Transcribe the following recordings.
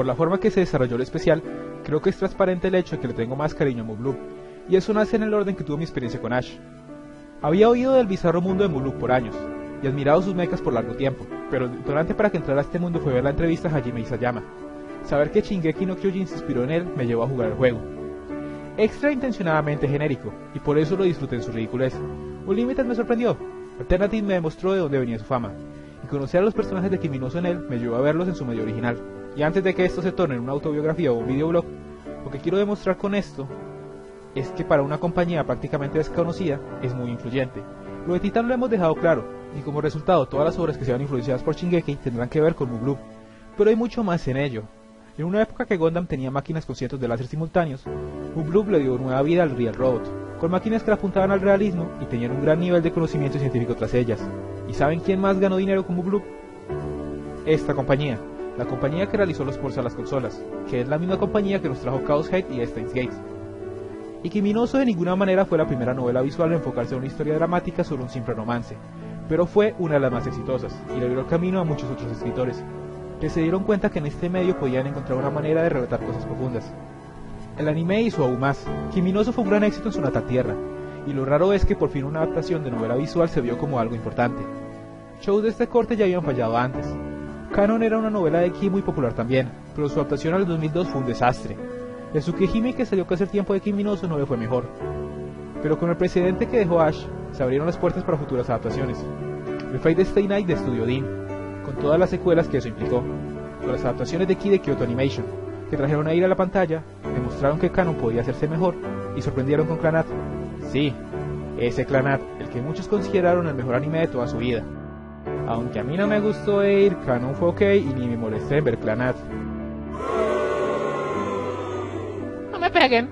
Por la forma que se desarrolló el especial, creo que es transparente el hecho de que le tengo más cariño a Muv-Luv, y eso nace en el orden que tuvo mi experiencia con Ash. Había oído del bizarro mundo de Muv-Luv por años, y admirado sus mechas por largo tiempo, pero el detonante para que entrara a este mundo fue ver la entrevista a Hajime Isayama. Saber que Shingeki no Kyojin se inspiró en él me llevó a jugar el juego. Extra intencionadamente genérico, y por eso lo disfruté en su ridiculez. Unlimited me sorprendió, Alternative me demostró de dónde venía su fama, y conocer a los personajes de Kimi no Uso en él me llevó a verlos en su medio original. Y antes de que esto se torne en una autobiografía o un videoblog, lo que quiero demostrar con esto es que para una compañía prácticamente desconocida es muy influyente. Lo de Titan lo hemos dejado claro, y como resultado todas las obras que sean influenciadas por Shingeki tendrán que ver con Muv-Luv, pero hay mucho más en ello. En una época que Gundam tenía máquinas con cientos de láser simultáneos, Muv-Luv le dio nueva vida al Real Robot, con máquinas que apuntaban al realismo y tenían un gran nivel de conocimiento científico tras ellas. ¿Y saben quién más ganó dinero con Muv-Luv? Esta compañía, la compañía que realizó los ports a las consolas, que es la misma compañía que nos trajo Chaos Head y Steins Gate. Y Kimi no Uso de ninguna manera fue la primera novela visual en enfocarse en una historia dramática sobre un simple romance, pero fue una de las más exitosas, y le abrió el camino a muchos otros escritores, que se dieron cuenta que en este medio podían encontrar una manera de relatar cosas profundas. El anime hizo aún más. Kimi no Uso fue un gran éxito en su natal tierra, y lo raro es que por fin una adaptación de novela visual se vio como algo importante. Shows de este corte ya habían fallado antes. Canon era una novela de Ki muy popular también, pero su adaptación al 2002 fue un desastre. El Tsukihime que salió casi el tiempo de Kimi no Uso no le fue mejor. Pero con el precedente que dejó Ash, se abrieron las puertas para futuras adaptaciones. El Fate Stay Night de Studio Dean, con todas las secuelas que eso implicó, con las adaptaciones de Ki de Kyoto Animation, que trajeron a ir a la pantalla, demostraron que Canon podía hacerse mejor y sorprendieron con Clannad. Sí, ese Clannad, el que muchos consideraron el mejor anime de toda su vida. Aunque a mí no me gustó ir, Canon fue ok y ni me molesté en ver Clannad. ¡No me peguen!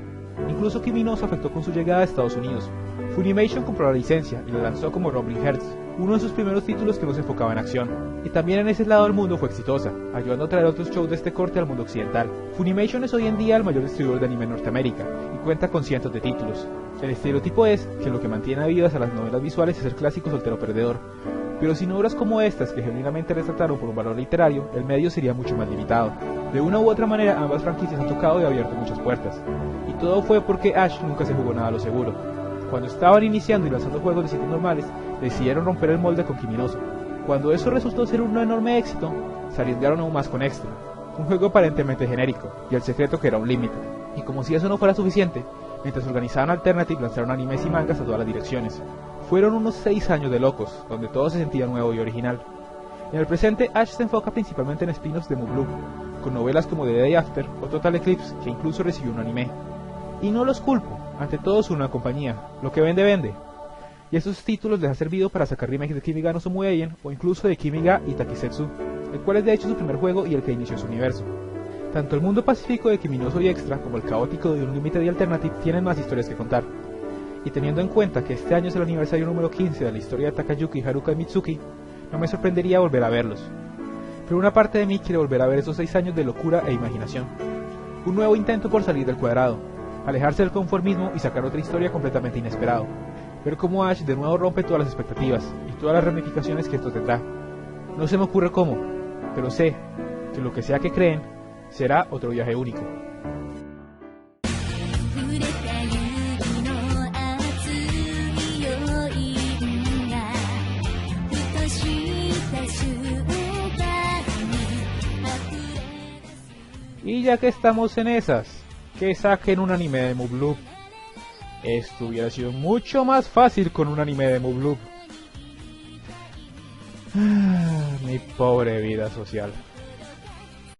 Incluso Kimi no Uso afectó con su llegada a Estados Unidos. Funimation compró la licencia y la lanzó como Rumbling Hearts, uno de sus primeros títulos que no se enfocaba en acción. Y también en ese lado del mundo fue exitosa, ayudando a traer otros shows de este corte al mundo occidental. Funimation es hoy en día el mayor distribuidor de anime en Norteamérica, y cuenta con cientos de títulos. El estereotipo es que lo que mantiene vivas a las novelas visuales es el clásico soltero perdedor. Pero sin obras como estas, que genuinamente resaltaron por un valor literario, el medio sería mucho más limitado. De una u otra manera, ambas franquicias han tocado y abierto muchas puertas. Y todo fue porque Ash nunca se jugó nada a lo seguro. Cuando estaban iniciando y lanzando juegos de sitios normales, decidieron romper el molde con Kimi no Uso. Cuando eso resultó ser un enorme éxito, se arriesgaron aún más con Extra, un juego aparentemente genérico, y el secreto que era un límite. Y como si eso no fuera suficiente, mientras organizaban Alternative lanzaron animes y mangas a todas las direcciones. Fueron unos 6 años de locos, donde todo se sentía nuevo y original. En el presente, Ash se enfoca principalmente en spin-offs de Muv-Luv, con novelas como The Day After o Total Eclipse, que incluso recibió un anime. Y no los culpo, ante todo son una compañía, lo que vende vende. Y esos títulos les ha servido para sacar remakes de Kimi ga no Somuyeigen o incluso de Kimi ga Itakisetsu, el cual es de hecho su primer juego y el que inició su universo. Tanto el mundo pacífico de Kimi no Uso y Extra como el caótico de Unlimited y Alternative tienen más historias que contar. Y teniendo en cuenta que este año es el aniversario número 15 de la historia de Takayuki, Haruka y Mitsuki, no me sorprendería volver a verlos. Pero una parte de mí quiere volver a ver esos 6 años de locura e imaginación. Un nuevo intento por salir del cuadrado, alejarse del conformismo y sacar otra historia completamente inesperado. Ver cómo Ash de nuevo rompe todas las expectativas y todas las ramificaciones que esto tendrá. No se me ocurre cómo, pero sé que lo que sea que creen, será otro viaje único. Y ya que estamos en esas, que saquen un anime de Muv-Luv. Esto hubiera sido mucho más fácil con un anime de Muv-Luv. Mi pobre vida social.